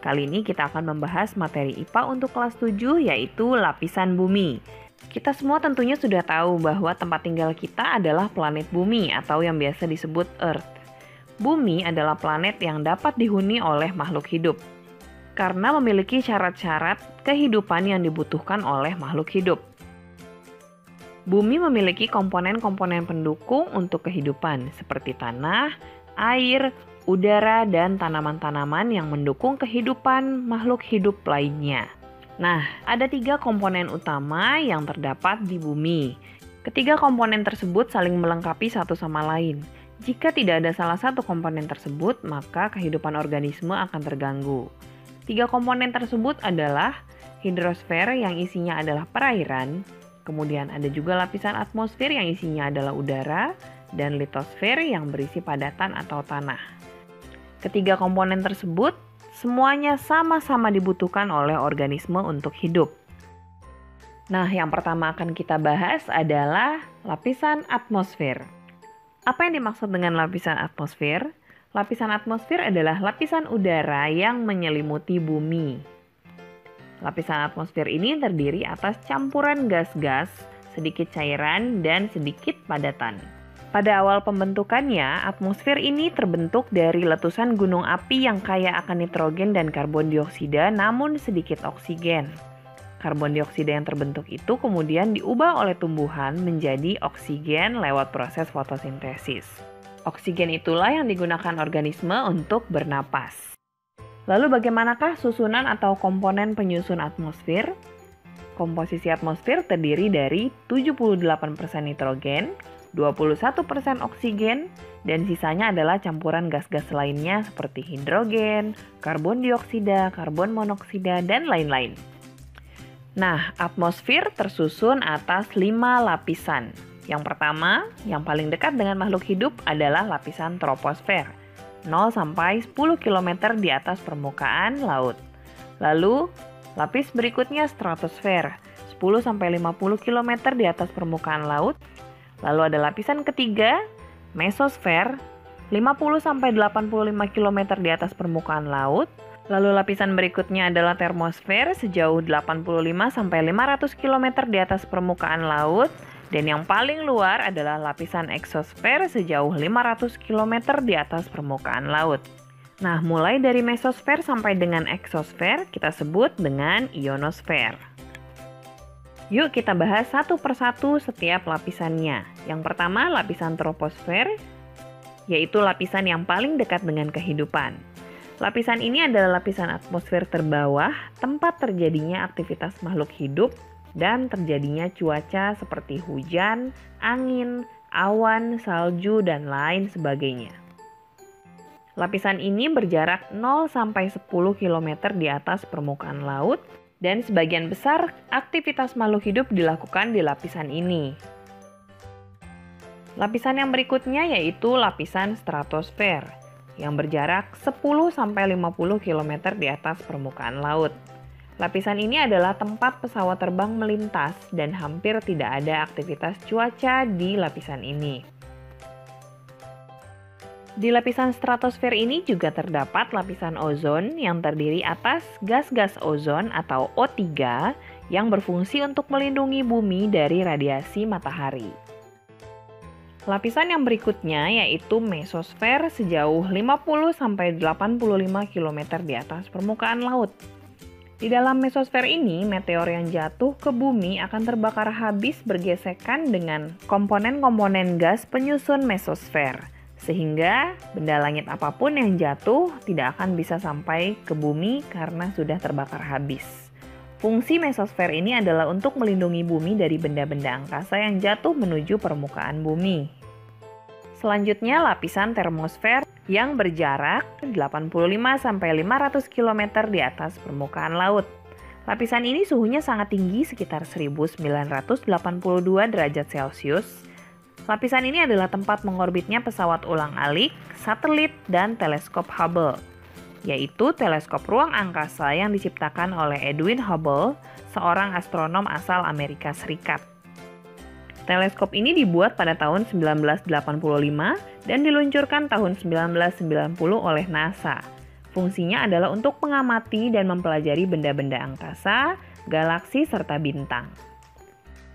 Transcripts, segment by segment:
Kali ini kita akan membahas materi IPA untuk kelas 7 yaitu lapisan bumi. Kita semua tentunya sudah tahu bahwa tempat tinggal kita adalah planet bumi atau yang biasa disebut Earth. Bumi adalah planet yang dapat dihuni oleh makhluk hidup karena memiliki syarat-syarat kehidupan yang dibutuhkan oleh makhluk hidup. Bumi memiliki komponen-komponen pendukung untuk kehidupan seperti tanah, air, udara, dan tanaman-tanaman yang mendukung kehidupan makhluk hidup lainnya. Nah, ada 3 komponen utama yang terdapat di bumi. Ketiga komponen tersebut saling melengkapi satu sama lain. Jika tidak ada salah satu komponen tersebut, maka kehidupan organisme akan terganggu. 3 komponen tersebut adalah hidrosfer yang isinya adalah perairan, kemudian ada juga lapisan atmosfer yang isinya adalah udara, dan litosfer yang berisi padatan atau tanah. Ketiga komponen tersebut semuanya sama-sama dibutuhkan oleh organisme untuk hidup. Nah, yang pertama akan kita bahas adalah lapisan atmosfer. Apa yang dimaksud dengan lapisan atmosfer? Lapisan atmosfer adalah lapisan udara yang menyelimuti bumi. Lapisan atmosfer ini terdiri atas campuran gas-gas, sedikit cairan, dan sedikit padatan. Pada awal pembentukannya, atmosfer ini terbentuk dari letusan gunung api yang kaya akan nitrogen dan karbon dioksida namun sedikit oksigen. Karbon dioksida yang terbentuk itu kemudian diubah oleh tumbuhan menjadi oksigen lewat proses fotosintesis. Oksigen itulah yang digunakan organisme untuk bernapas. Lalu bagaimanakah susunan atau komponen penyusun atmosfer? Komposisi atmosfer terdiri dari 78% nitrogen, 21% oksigen, dan sisanya adalah campuran gas-gas lainnya seperti hidrogen, karbon dioksida, karbon monoksida, dan lain-lain. Nah, atmosfer tersusun atas 5 lapisan. Yang pertama, yang paling dekat dengan makhluk hidup adalah lapisan troposfer, 0 sampai 10 km di atas permukaan laut. Lalu, lapis berikutnya stratosfer, 10 sampai 50 km di atas permukaan laut. Lalu ada lapisan ketiga, mesosfer, 50 sampai 85 km di atas permukaan laut. Lalu lapisan berikutnya adalah termosfer sejauh 85 sampai 500 km di atas permukaan laut. Dan yang paling luar adalah lapisan eksosfer sejauh 500 km di atas permukaan laut. Nah, mulai dari mesosfer sampai dengan eksosfer kita sebut dengan ionosfer. Yuk kita bahas satu persatu setiap lapisannya. Yang pertama lapisan troposfer, yaitu lapisan yang paling dekat dengan kehidupan. Lapisan ini adalah lapisan atmosfer terbawah, tempat terjadinya aktivitas makhluk hidup dan terjadinya cuaca seperti hujan, angin, awan, salju, dan lain sebagainya. Lapisan ini berjarak 0 sampai 10 km di atas permukaan laut. Dan sebagian besar aktivitas makhluk hidup dilakukan di lapisan ini. Lapisan yang berikutnya yaitu lapisan stratosfer yang berjarak 10 sampai 50 km di atas permukaan laut. Lapisan ini adalah tempat pesawat terbang melintas dan hampir tidak ada aktivitas cuaca di lapisan ini. Di lapisan stratosfer ini juga terdapat lapisan ozon yang terdiri atas gas-gas ozon atau O3 yang berfungsi untuk melindungi bumi dari radiasi matahari. Lapisan yang berikutnya yaitu mesosfer sejauh 50 sampai 85 km di atas permukaan laut. Di dalam mesosfer ini, meteor yang jatuh ke bumi akan terbakar habis bergesekan dengan komponen-komponen gas penyusun mesosfer. Sehingga benda langit apapun yang jatuh tidak akan bisa sampai ke bumi karena sudah terbakar habis. Fungsi mesosfer ini adalah untuk melindungi bumi dari benda-benda angkasa yang jatuh menuju permukaan bumi. Selanjutnya lapisan termosfer yang berjarak 85 sampai 500 km di atas permukaan laut. Lapisan ini suhunya sangat tinggi sekitar 1982 derajat Celcius. Lapisan ini adalah tempat mengorbitnya pesawat ulang-alik, satelit, dan teleskop Hubble, yaitu teleskop ruang angkasa yang diciptakan oleh Edwin Hubble, seorang astronom asal Amerika Serikat. Teleskop ini dibuat pada tahun 1985 dan diluncurkan tahun 1990 oleh NASA. Fungsinya adalah untuk mengamati dan mempelajari benda-benda angkasa, galaksi, serta bintang.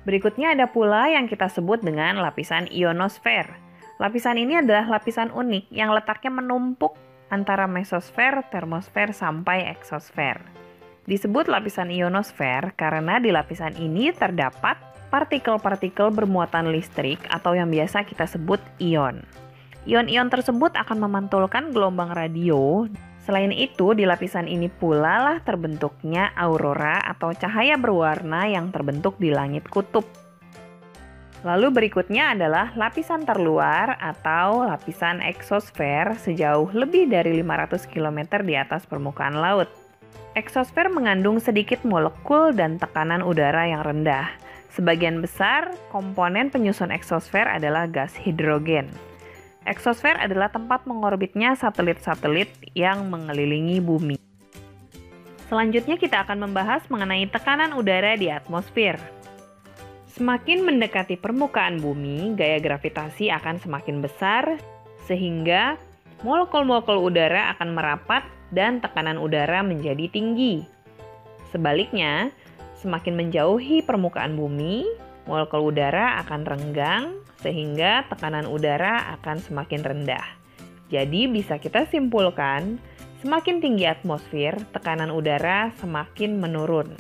Berikutnya ada pula yang kita sebut dengan lapisan ionosfer. Lapisan ini adalah lapisan unik yang letaknya menumpuk antara mesosfer, termosfer, sampai eksosfer. Disebut lapisan ionosfer karena di lapisan ini terdapat partikel-partikel bermuatan listrik atau yang biasa kita sebut ion. Ion-ion tersebut akan memantulkan gelombang radio. Selain itu, di lapisan ini pula lah terbentuknya aurora atau cahaya berwarna yang terbentuk di langit kutub. Lalu berikutnya adalah lapisan terluar atau lapisan eksosfer sejauh lebih dari 500 km di atas permukaan laut. Eksosfer mengandung sedikit molekul dan tekanan udara yang rendah. Sebagian besar komponen penyusun eksosfer adalah gas hidrogen. Eksosfer adalah tempat mengorbitnya satelit-satelit yang mengelilingi bumi. Selanjutnya kita akan membahas mengenai tekanan udara di atmosfer. Semakin mendekati permukaan bumi, gaya gravitasi akan semakin besar, sehingga molekul-molekul udara akan merapat dan tekanan udara menjadi tinggi. Sebaliknya, semakin menjauhi permukaan bumi, molekul udara akan renggang, sehingga tekanan udara akan semakin rendah. Jadi bisa kita simpulkan, semakin tinggi atmosfer, tekanan udara semakin menurun.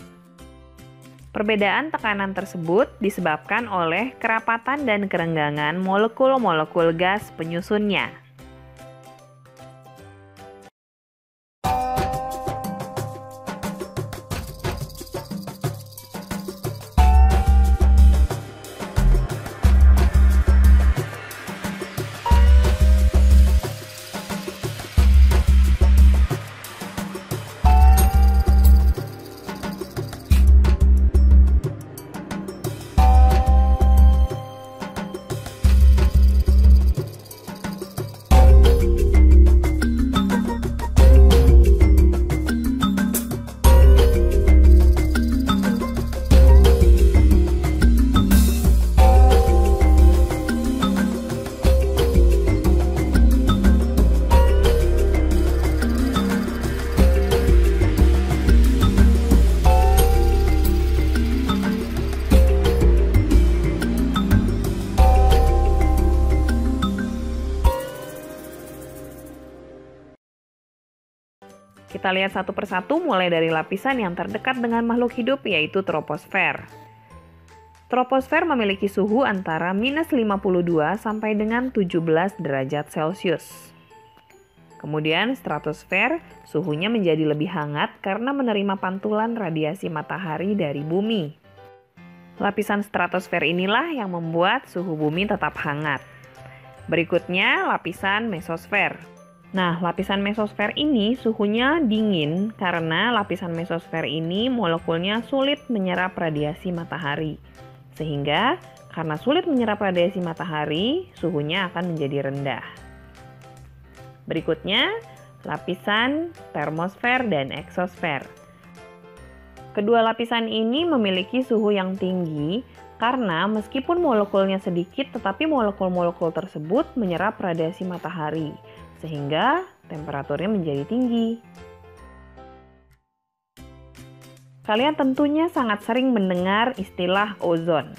Perbedaan tekanan tersebut disebabkan oleh kerapatan dan kerenggangan molekul-molekul gas penyusunnya. Kita lihat satu persatu mulai dari lapisan yang terdekat dengan makhluk hidup yaitu troposfer. Troposfer memiliki suhu antara minus 52 sampai dengan 17 derajat Celcius. Kemudian stratosfer suhunya menjadi lebih hangat karena menerima pantulan radiasi matahari dari bumi. Lapisan stratosfer inilah yang membuat suhu bumi tetap hangat. Berikutnya lapisan mesosfer. Nah, lapisan mesosfer ini suhunya dingin karena lapisan mesosfer ini molekulnya sulit menyerap radiasi matahari. Sehingga karena sulit menyerap radiasi matahari, suhunya akan menjadi rendah. Berikutnya, lapisan termosfer dan eksosfer. Kedua lapisan ini memiliki suhu yang tinggi karena meskipun molekulnya sedikit, tetapi molekul-molekul tersebut menyerap radiasi matahari, sehingga temperaturnya menjadi tinggi. Kalian tentunya sangat sering mendengar istilah ozon.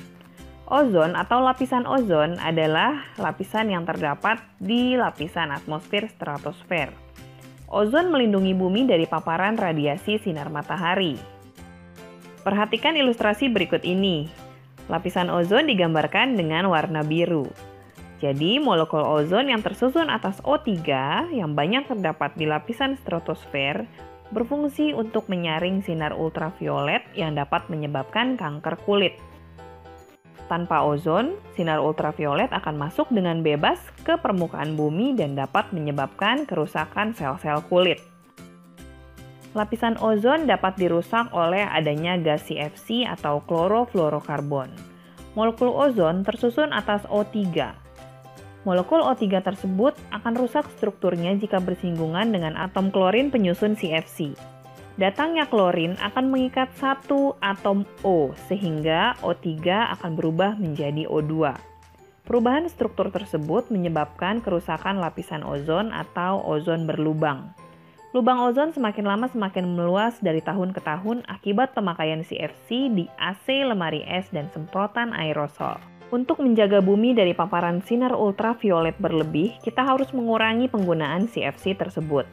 Ozon atau lapisan ozon adalah lapisan yang terdapat di lapisan atmosfer stratosfer. Ozon melindungi bumi dari paparan radiasi sinar matahari. Perhatikan ilustrasi berikut ini. Lapisan ozon digambarkan dengan warna biru. Jadi, molekul ozon yang tersusun atas O3 yang banyak terdapat di lapisan stratosfer berfungsi untuk menyaring sinar ultraviolet yang dapat menyebabkan kanker kulit. Tanpa ozon, sinar ultraviolet akan masuk dengan bebas ke permukaan bumi dan dapat menyebabkan kerusakan sel-sel kulit. Lapisan ozon dapat dirusak oleh adanya gas CFC atau klorofluorokarbon. Molekul ozon tersusun atas O3. Molekul O3 tersebut akan rusak strukturnya jika bersinggungan dengan atom klorin penyusun CFC. Datangnya klorin akan mengikat satu atom O, sehingga O3 akan berubah menjadi O2. Perubahan struktur tersebut menyebabkan kerusakan lapisan ozon atau ozon berlubang. Lubang ozon semakin lama semakin meluas dari tahun ke tahun akibat pemakaian CFC di AC, lemari es, dan semprotan aerosol. Untuk menjaga bumi dari paparan sinar ultraviolet berlebih, kita harus mengurangi penggunaan CFC tersebut.